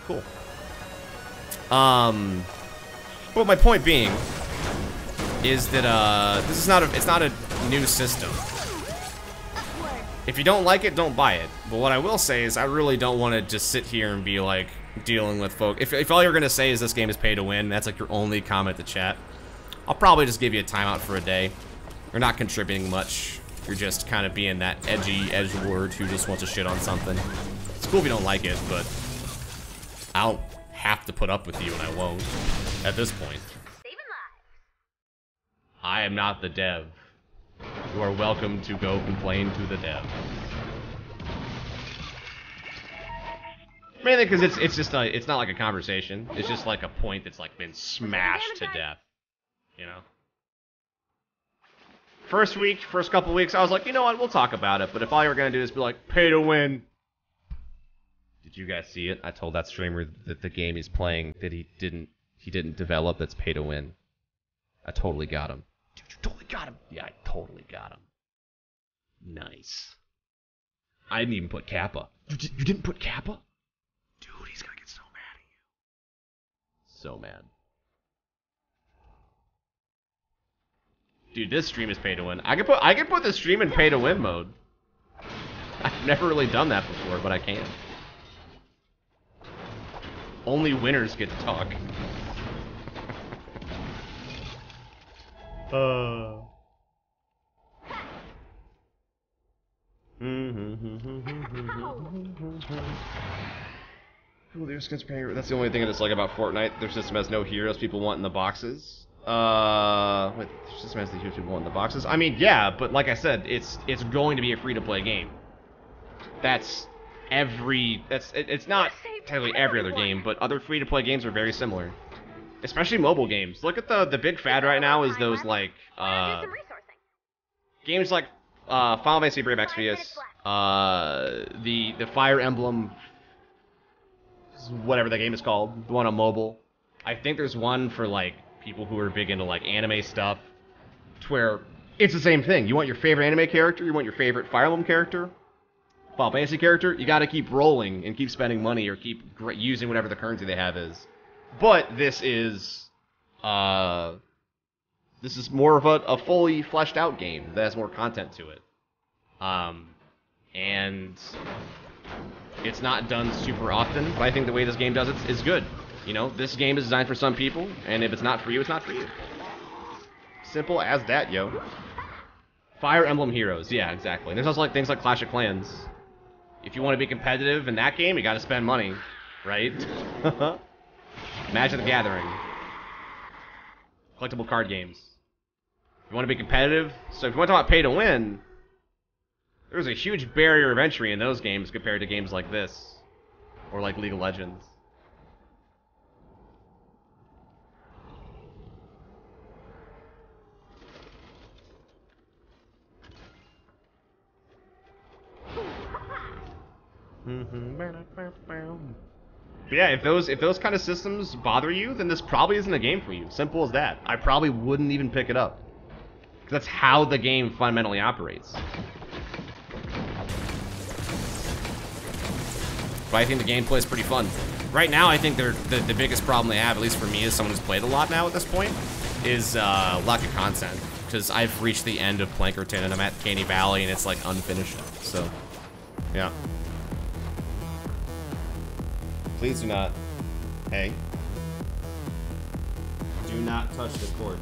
Cool. But my point being is that this is not a, it's not a new system. If you don't like it, don't buy it. But what I will say is I really don't want to just sit here and be like dealing with folk. If all you're gonna say is this game is pay to win, that's like your only comment to chat, I'll probably just give you a timeout for a day. You're not contributing much. You're just kind of being that edgy edgelord who just wants to shit on something. It's cool if you don't like it, but I don't have to put up with you, and I won't at this point. I am not the dev. You are welcome to go complain to the dev. Mainly because it's just it's not like a conversation. It's just like a point that's like been smashed to death. You know. First couple weeks, I was like, you know what, we'll talk about it. But if all you were gonna do is be like, pay to win. Did you guys see it? I told that streamer that the game he's playing that he didn't develop that's pay to win. I totally got him. Dude, you totally got him. Yeah, I totally got him. Nice. I didn't even put Kappa. You didn't put Kappa? Dude, he's gonna get so mad at you. So mad. Dude, this stream is pay to win. I can put the stream in pay to win mode. I've never really done that before, but I can. Only winners get to talk. Ooh, their skins paying. That's the only thing I dislike about Fortnite. Their system has no heroes people want in the boxes. Wait, their system has the heroes people want in the boxes. I mean, yeah, but like I said, it's going to be a free-to-play game. It's not technically every other game, but other free-to-play games are very similar. Especially mobile games. Look at the big fad right now is those like games like Final Fantasy Brave Exvius, the Fire Emblem, whatever the game is called, the one on mobile. I think there's one for like people who are big into like anime stuff, to where it's the same thing. You want your favorite anime character, you want your favorite Fire Emblem character, Final Fantasy character, you got to keep rolling and keep spending money or keep using whatever the currency they have is. But this is more of a fully fleshed out game that has more content to it. And it's not done super often, but I think the way this game does it is good. You know, this game is designed for some people, and if it's not for you, it's not for you. Simple as that, yo. Fire Emblem Heroes, yeah, exactly. And there's also like things like Clash of Clans. If you want to be competitive in that game, you got to spend money, right? Magic the Gathering. Collectible card games. If you want to be competitive, so if you want to talk about pay to win, there's a huge barrier of entry in those games compared to games like this. Or like League of Legends. But yeah, if those kind of systems bother you, then this probably isn't a game for you. Simple as that. I probably wouldn't even pick it up. Because that's how the game fundamentally operates. But I think the gameplay is pretty fun. Right now, I think the biggest problem they have, at least for me as someone who's played a lot now at this point, is lack of content. Because I've reached the end of Plankerton and I'm at Caney Valley and it's like unfinished. So, yeah. Please do not. Hey. Do not touch the cord.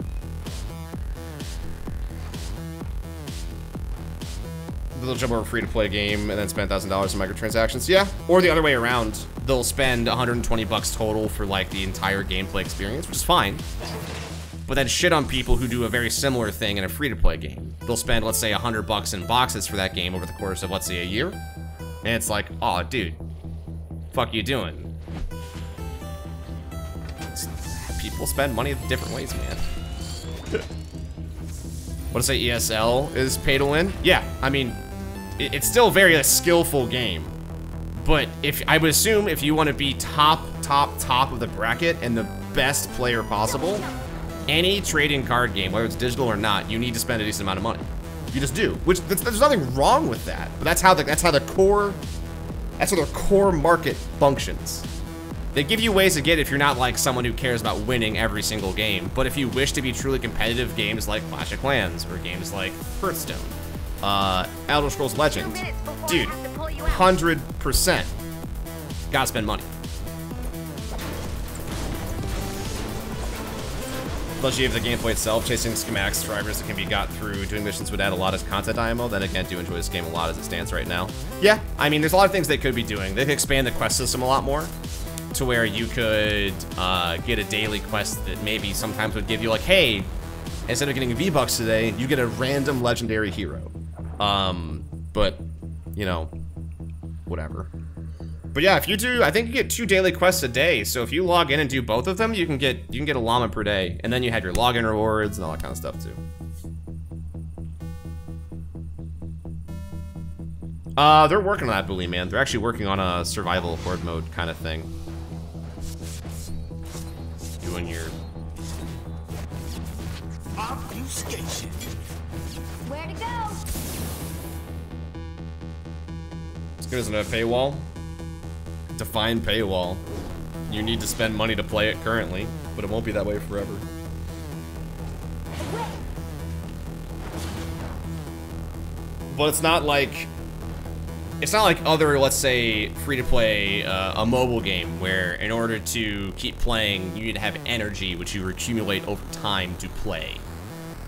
They'll jump over a free-to-play game and then spend $1,000 in microtransactions. Yeah. Or the other way around. They'll spend 120 bucks total for like the entire gameplay experience, which is fine. But then shit on people who do a very similar thing in a free-to-play game. They'll spend, let's say, 100 bucks in boxes for that game over the course of, let's say, a year. And it's like, oh, dude. Fuck you doing? People spend money different ways, man. What to say, ESL is pay to win? Yeah, I mean, it's still a very skillful game. But I would assume if you want to be top of the bracket and the best player possible, any trading card game, whether it's digital or not, you need to spend a decent amount of money. You just do. Which there's nothing wrong with that. But that's how the core market functions. They give you ways to get it if you're not like someone who cares about winning every single game. But if you wish to be truly competitive, games like Clash of Clans or games like Hearthstone, Elder Scrolls Legends, dude, 100% gotta spend money. Especially if the gameplay itself, chasing schematics, drivers that can be got through doing missions would add a lot of content IMO, then again, I do enjoy this game a lot as it stands right now. Yeah, I mean, there's a lot of things they could be doing. They could expand the quest system a lot more to where you could get a daily quest that maybe sometimes would give you like, hey, instead of getting V-Bucks today, you get a random legendary hero. But, you know, whatever. But yeah, if you do, I think you get 2 daily quests a day. So if you log in and do both of them, you can get a llama per day, and then you have your login rewards and all that kind of stuff too. They're working on that, Bully Man. They're actually working on a survival horde mode kind of thing. Doing your obfuscation. Where to go? As good as a paywall. Define paywall. You need to spend money to play it currently, but it won't be that way forever. But it's not like other, let's say, free-to-play, a mobile game where in order to keep playing, you need to have energy, which you accumulate over time to play.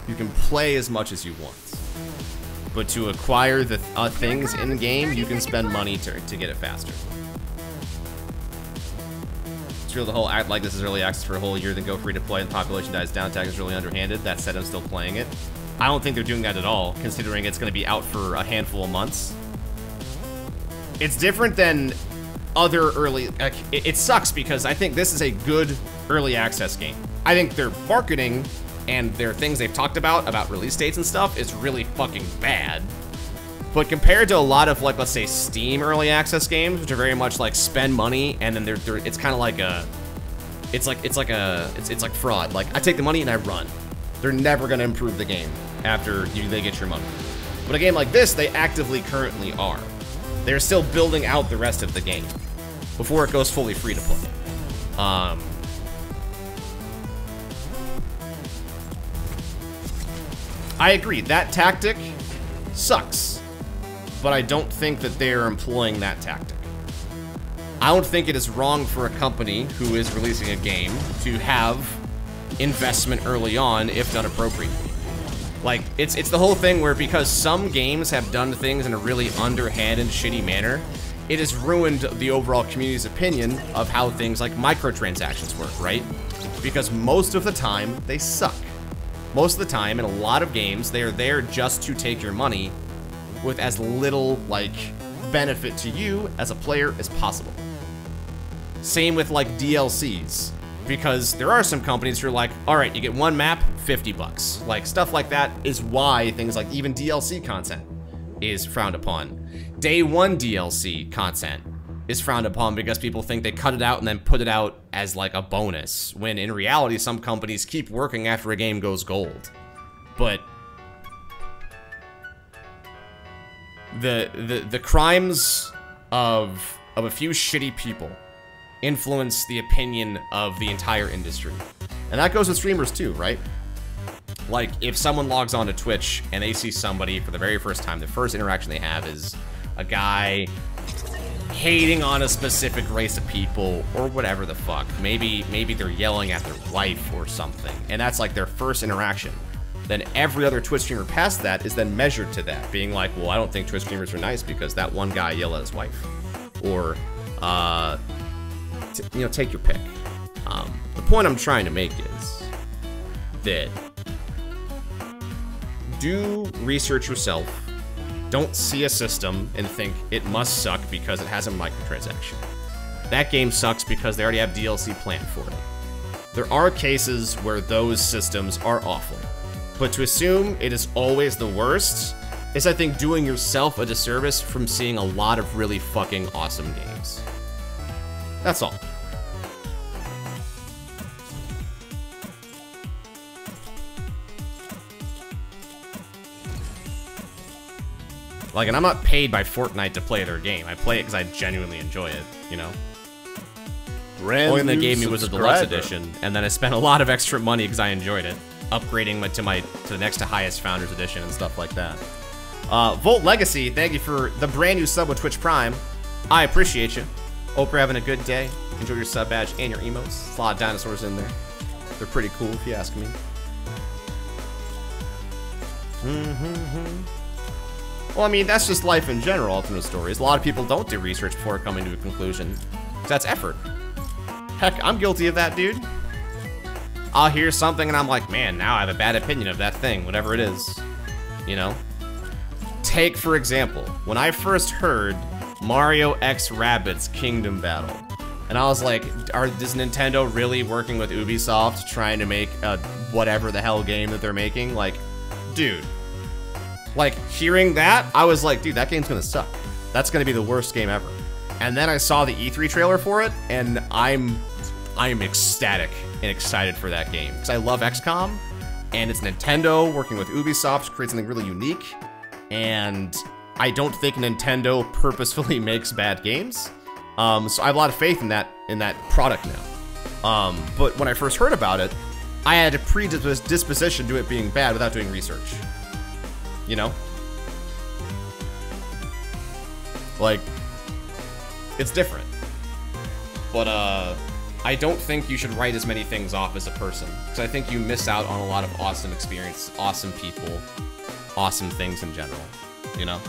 You can play as much as you want. But to acquire the things in-game, you can spend money to get it faster. It's real, the whole act like this is early access for a whole year, then go free to play and the population dies down tag is really underhanded. That said, I'm still playing it. I don't think they're doing that at all, considering it's going to be out for a handful of months. It's different than other early... it sucks because I think this is a good early access game. I think their marketing and their things they've talked about release dates and stuff, is really fucking bad. But compared to a lot of, like, let's say, Steam early access games, which are very much like spend money and then it's kind of like a... It's like fraud. Like, I take the money and I run. They're never going to improve the game after they get your money. But a game like this, they actively currently are. They're still building out the rest of the game before it goes fully free to play. I agree, that tactic sucks, but I don't think that they're employing that tactic. I don't think it is wrong for a company who is releasing a game to have investment early on if done appropriately. Like, it's the whole thing where because some games have done things in a really underhanded, shitty manner, it has ruined the overall community's opinion of how things like microtransactions work, right? Because most of the time, they suck. Most of the time, in a lot of games, they are there just to take your money with as little, like, benefit to you as a player as possible. Same with, like, DLCs. Because there are some companies who are like, all right, you get one map, 50 bucks. Like, stuff like that is why things like even DLC content is frowned upon. Day one DLC content is frowned upon because people think they cut it out and then put it out as like a bonus, when in reality, some companies keep working after a game goes gold. But the crimes of a few shitty people influence the opinion of the entire industry. And that goes with streamers too, right? Like, if someone logs on to Twitch and they see somebody for the very first time, the first interaction they have is a guy hating on a specific race of people or whatever the fuck. Maybe they're yelling at their wife or something, and that's like their first interaction. Then every other Twitch streamer past that is then measured to that, being like, well, I don't think Twitch streamers are nice because that one guy yelled at his wife. Or, you know, take your pick. The point I'm trying to make is that do research yourself. Don't see a system and think it must suck because it has a microtransaction. That game sucks because they already have DLC planned for it. There are cases where those systems are awful, but to assume it is always the worst is, I think, doing yourself a disservice from seeing a lot of really fucking awesome games. That's all. Like, and I'm not paid by Fortnite to play their game. I play it because I genuinely enjoy it, you know? Only thing they gave me was a deluxe edition, and then I spent a lot of extra money because I enjoyed it, upgrading to the next to highest Founders Edition and stuff like that. Volt Legacy, thank you for the brand new sub with Twitch Prime. I appreciate you. Hope you're having a good day. Enjoy your sub badge and your emotes. There's a lot of dinosaurs in there. They're pretty cool if you ask me. Well, I mean, that's just life in general, Ultimate Stories. A lot of people don't do research before coming to a conclusion. That's effort. Heck, I'm guilty of that, dude. I'll hear something and I'm like, man, now I have a bad opinion of that thing, whatever it is. You know? Take, for example, when I first heard Mario X Rabbids Kingdom Battle, and I was like, is Nintendo really working with Ubisoft trying to make a whatever the hell game that they're making? Like, dude. Like, hearing that, I was like, dude, that game's gonna suck. That's gonna be the worst game ever. And then I saw the E3 trailer for it, and I'm ecstatic and excited for that game. Because I love XCOM, and it's Nintendo working with Ubisoft to create something really unique. And I don't think Nintendo purposefully makes bad games. So I have a lot of faith in that product now. But when I first heard about it, I had a predisposition to it being bad without doing research. You know? Like, it's different. But I don't think you should write as many things off as a person. Because I think you miss out on a lot of awesome experience, awesome people, awesome things in general. You know?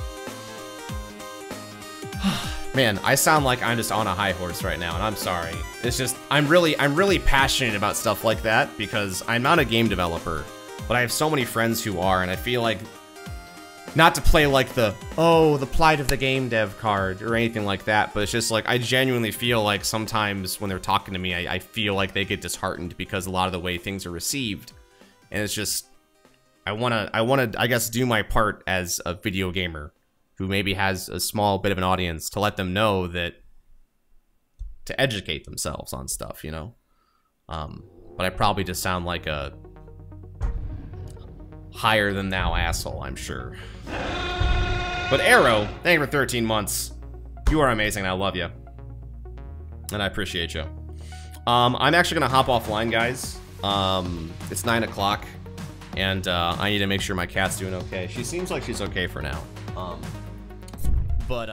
Man, I sound like I'm just on a high horse right now, and I'm sorry. It's just, I'm really passionate about stuff like that because I'm not a game developer, but I have so many friends who are, and I feel like, not to play like the plight of the game dev card or anything like that, but it's just like, I genuinely feel like sometimes when they're talking to me, I feel like they get disheartened because a lot of the way things are received, and it's just, I wanna, I guess, do my part as a video gamer who maybe has a small bit of an audience to let them know that, to educate themselves on stuff, you know? But I probably just sound like a higher than thou asshole, I'm sure. But Arrow, thank you for 13 months. You are amazing, I love you. And I appreciate you. I'm actually gonna hop offline, guys. It's 9 o'clock, and I need to make sure my cat's doing okay. She seems like she's okay for now. But